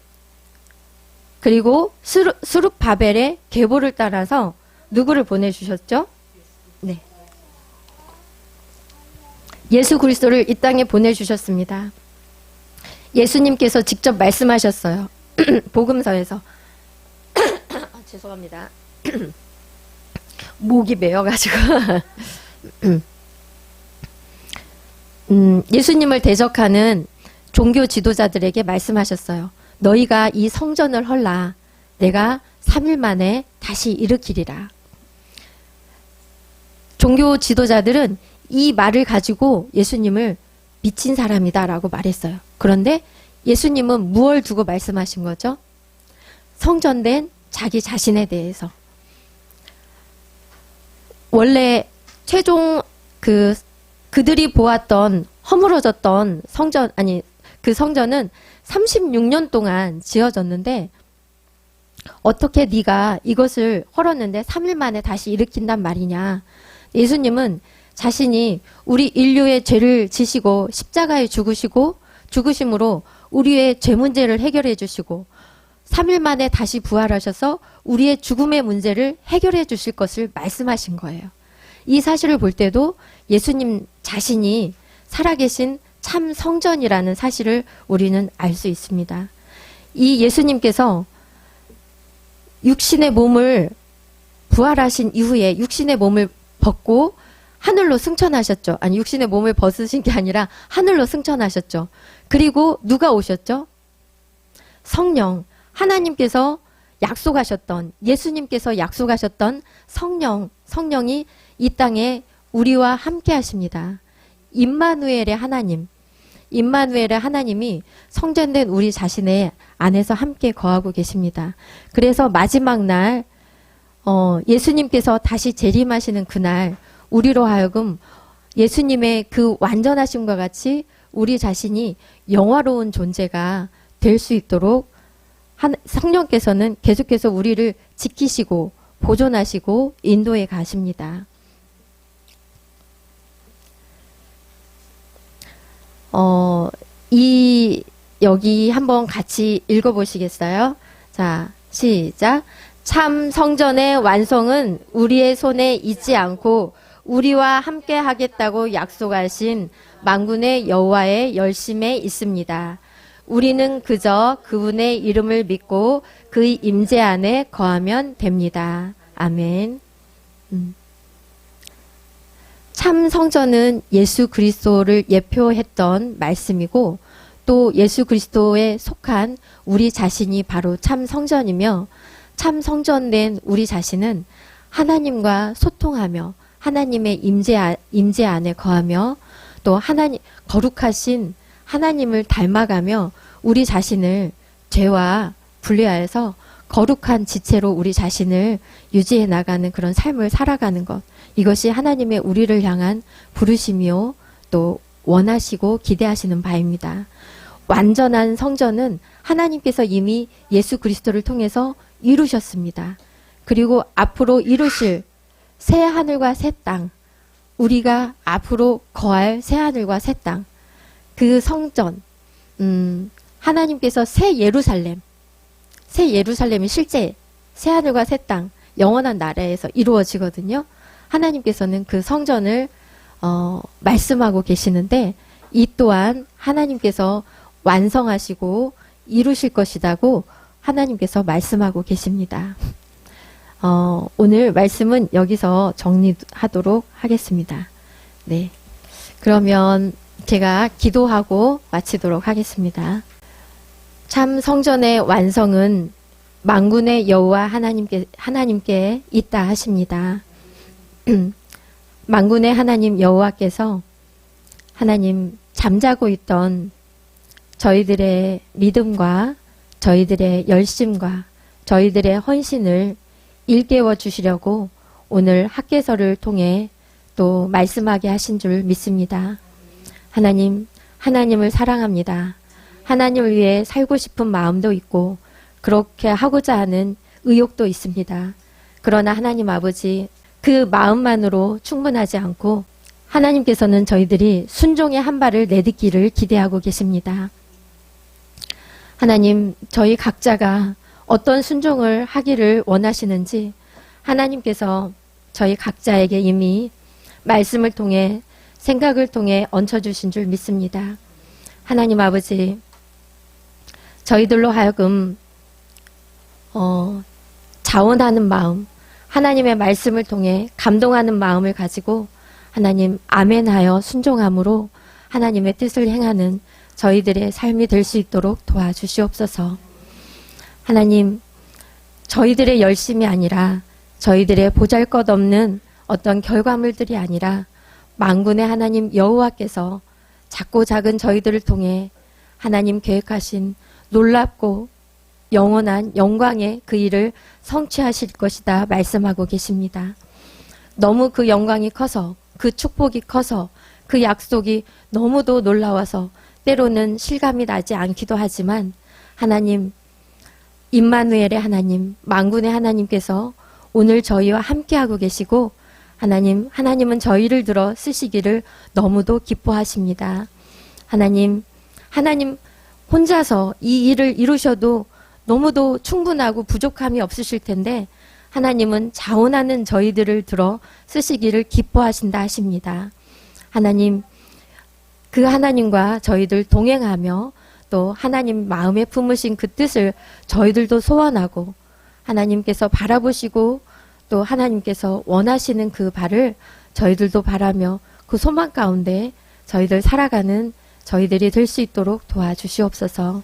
그리고 스룹바벨의 계보를 따라서 누구를 보내주셨죠? 네. 예수 그리스도를 이 땅에 보내주셨습니다. 예수님께서 직접 말씀하셨어요. 복음서에서. 죄송합니다. 목이 메어가지고. 예수님을 대적하는 종교 지도자들에게 말씀하셨어요. 너희가 이 성전을 헐라. 내가 3일 만에 다시 일으키리라. 종교 지도자들은 이 말을 가지고 예수님을 미친 사람이다라고 말했어요. 그런데 예수님은 무엇을 두고 말씀하신 거죠? 성전된 자기 자신에 대해서. 원래 최종 그들이 보았던 허물어졌던 성전, 아니, 그 성전은 36년 동안 지어졌는데, 어떻게 네가 이것을 헐었는데 3일 만에 다시 일으킨단 말이냐. 예수님은 자신이 우리 인류의 죄를 지시고 십자가에 죽으심으로 우리의 죄 문제를 해결해 주시고 3일 만에 다시 부활하셔서 우리의 죽음의 문제를 해결해 주실 것을 말씀하신 거예요. 이 사실을 볼 때도 예수님 자신이 살아계신 참 성전이라는 사실을 우리는 알 수 있습니다. 이 예수님께서 육신의 몸을 부활하신 이후에 육신의 몸을 벗고 하늘로 승천하셨죠. 아니, 육신의 몸을 벗으신 게 아니라 하늘로 승천하셨죠. 그리고 누가 오셨죠? 성령, 하나님께서 약속하셨던, 예수님께서 약속하셨던 성령이 이 땅에 우리와 함께 하십니다. 임마누엘의 하나님이 성전된 우리 자신의 안에서 함께 거하고 계십니다. 그래서 마지막 날 예수님께서 다시 재림하시는 그날 우리로 하여금 예수님의 그 완전하심과 같이 우리 자신이 영화로운 존재가 될 수 있도록 성령께서는 계속해서 우리를 지키시고 보존하시고 인도해 가십니다. 여기 한번 같이 읽어보시겠어요? 자, 시작. 참 성전의 완성은 우리의 손에 있지 않고 우리와 함께 하겠다고 약속하신 만군의 여호와의 열심에 있습니다. 우리는 그저 그분의 이름을 믿고 그 임재 안에 거하면 됩니다. 아멘. 참 성전은 예수 그리스도를 예표했던 말씀이고 또 예수 그리스도에 속한 우리 자신이 바로 참 성전이며 참 성전된 우리 자신은 하나님과 소통하며 하나님의 임재 안에 거하며 또 거룩하신 하나님을 닮아가며 우리 자신을 죄와 분리하여서 거룩한 지체로 우리 자신을 유지해 나가는 그런 삶을 살아가는 것. 이것이 하나님의 우리를 향한 부르심이요 또 원하시고 기대하시는 바입니다. 완전한 성전은 하나님께서 이미 예수 그리스도를 통해서 이루셨습니다. 그리고 앞으로 이루실 새 하늘과 새 땅, 우리가 앞으로 거할 새 하늘과 새 땅, 그 성전, 하나님께서 새 예루살렘이 실제 새 하늘과 새 땅, 영원한 나라에서 이루어지거든요. 하나님께서는 그 성전을 말씀하고 계시는데 이 또한 하나님께서 완성하시고 이루실 것이라고 하나님께서 말씀하고 계십니다. 오늘 말씀은 여기서 정리하도록 하겠습니다. 네. 그러면 제가 기도하고 마치도록 하겠습니다. 참 성전의 완성은 만군의 여호와 하나님께 있다 하십니다. 만군의 하나님 여호와께서 하나님 잠자고 있던 저희들의 믿음과 저희들의 열심과 저희들의 헌신을 일깨워 주시려고 오늘 학개서를 통해 또 말씀하게 하신 줄 믿습니다. 하나님을 사랑합니다. 하나님을 위해 살고 싶은 마음도 있고 그렇게 하고자 하는 의욕도 있습니다. 그러나 하나님 아버지, 그 마음만으로 충분하지 않고 하나님께서는 저희들이 순종의 한 발을 내딛기를 기대하고 계십니다. 하나님, 저희 각자가 어떤 순종을 하기를 원하시는지 하나님께서 저희 각자에게 이미 말씀을 통해 생각을 통해 얹혀주신 줄 믿습니다. 하나님 아버지, 저희들로 하여금 자원하는 마음, 하나님의 말씀을 통해 감동하는 마음을 가지고 하나님 아멘하여 순종함으로 하나님의 뜻을 행하는 저희들의 삶이 될 수 있도록 도와주시옵소서. 하나님, 저희들의 열심이 아니라 저희들의 보잘것없는 어떤 결과물들이 아니라 만군의 하나님 여호와께서 작고 작은 저희들을 통해 하나님 계획하신 놀랍고 영원한 영광의 그 일을 성취하실 것이다 말씀하고 계십니다. 너무 그 영광이 커서, 그 축복이 커서, 그 약속이 너무도 놀라워서 때로는 실감이 나지 않기도 하지만 하나님, 임마누엘의 하나님, 만군의 하나님께서 오늘 저희와 함께하고 계시고 하나님은 저희를 들어 쓰시기를 너무도 기뻐하십니다. 하나님 혼자서 이 일을 이루셔도 너무도 충분하고 부족함이 없으실 텐데 하나님은 자원하는 저희들을 들어 쓰시기를 기뻐하신다 하십니다. 하나님, 그 하나님과 저희들 동행하며 또 하나님 마음에 품으신 그 뜻을 저희들도 소원하고 하나님께서 바라보시고 또 하나님께서 원하시는 그 바를 저희들도 바라며 그 소망 가운데 저희들 살아가는 저희들이 될 수 있도록 도와주시옵소서.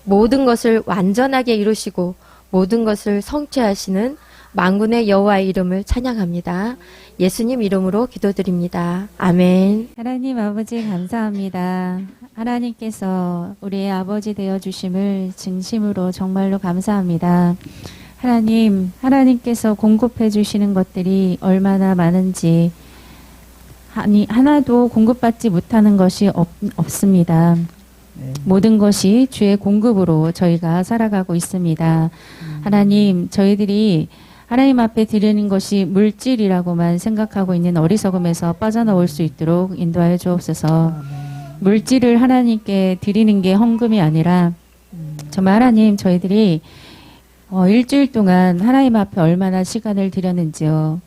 모든 것을 완전하게 이루시고 모든 것을 성취하시는 만군의 여호와의 이름을 찬양합니다. 예수님 이름으로 기도드립니다. 아멘. 하나님 아버지 감사합니다. 하나님께서 우리의 아버지 되어주심을 진심으로 정말로 감사합니다. 하나님께서 공급해 주시는 것들이 얼마나 많은지 하나도 공급받지 못하는 것이 없습니다. 모든 것이 주의 공급으로 저희가 살아가고 있습니다. 하나님, 저희들이 하나님 앞에 드리는 것이 물질이라고만 생각하고 있는 어리석음에서 빠져나올 수 있도록 인도하여 주옵소서. 물질을 하나님께 드리는 게 헌금이 아니라 정말 하나님, 저희들이 일주일 동안 하나님 앞에 얼마나 시간을 들였는지요.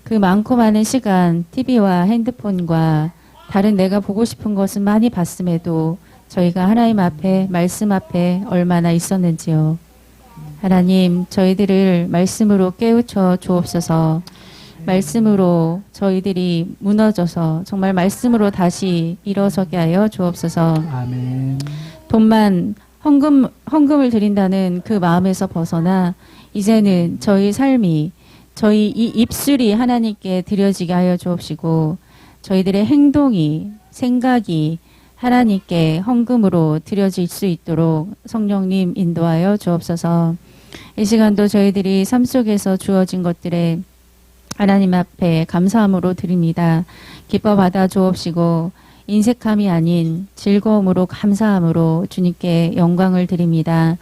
그 많고 많은 시간, TV와 핸드폰과 다른 내가 보고 싶은 것은 많이 봤음에도 저희가 하나님 앞에, 말씀 앞에 얼마나 있었는지요. 하나님, 저희들을 말씀으로 깨우쳐 주옵소서. 말씀으로 저희들이 무너져서 정말 말씀으로 다시 일어서게 하여 주옵소서. 아멘. 돈만 헌금을 드린다는 그 마음에서 벗어나 이제는 저희 삶이 저희 이 입술이 하나님께 드려지게 하여 주옵시고 저희들의 행동이 생각이 하나님께 헌금으로 드려질 수 있도록 성령님 인도하여 주옵소서. 이 시간도 저희들이 삶 속에서 주어진 것들에 하나님 앞에 감사함으로 드립니다. 기뻐 받아 주옵시고 인색함이 아닌 즐거움으로 감사함으로 주님께 영광을 드립니다.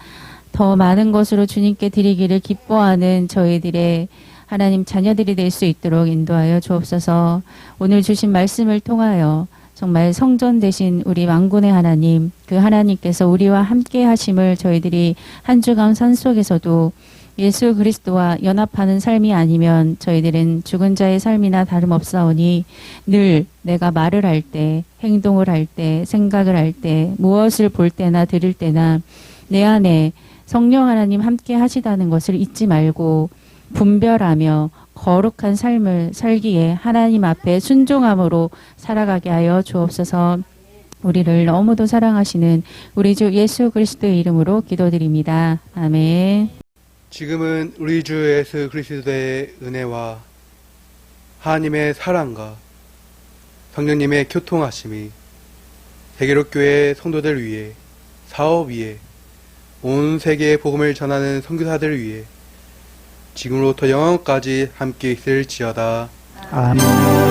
더 많은 것으로 주님께 드리기를 기뻐하는 저희들의 하나님 자녀들이 될 수 있도록 인도하여 주옵소서. 오늘 주신 말씀을 통하여 정말 성전 되신 우리 만군의 하나님, 그 하나님께서 우리와 함께 하심을 저희들이 한 주간 산 속에서도 예수 그리스도와 연합하는 삶이 아니면 저희들은 죽은 자의 삶이나 다름없사오니 늘 내가 말을 할 때, 행동을 할 때, 생각을 할 때, 무엇을 볼 때나 들을 때나 내 안에 성령 하나님 함께 하시다는 것을 잊지 말고 분별하며 거룩한 삶을 살기에 하나님 앞에 순종함으로 살아가게 하여 주옵소서. 우리를 너무도 사랑하시는 우리 주 예수 그리스도의 이름으로 기도드립니다. 아멘. 지금은 우리 주 예수 그리스도의 은혜와 하나님의 사랑과 성령님의 교통하심이 세계로교회 성도들 위해, 사업 위해, 온 세계에 복음을 전하는 선교사들 위해 지금으로부터 영원까지 함께 있을지어다. 아멘.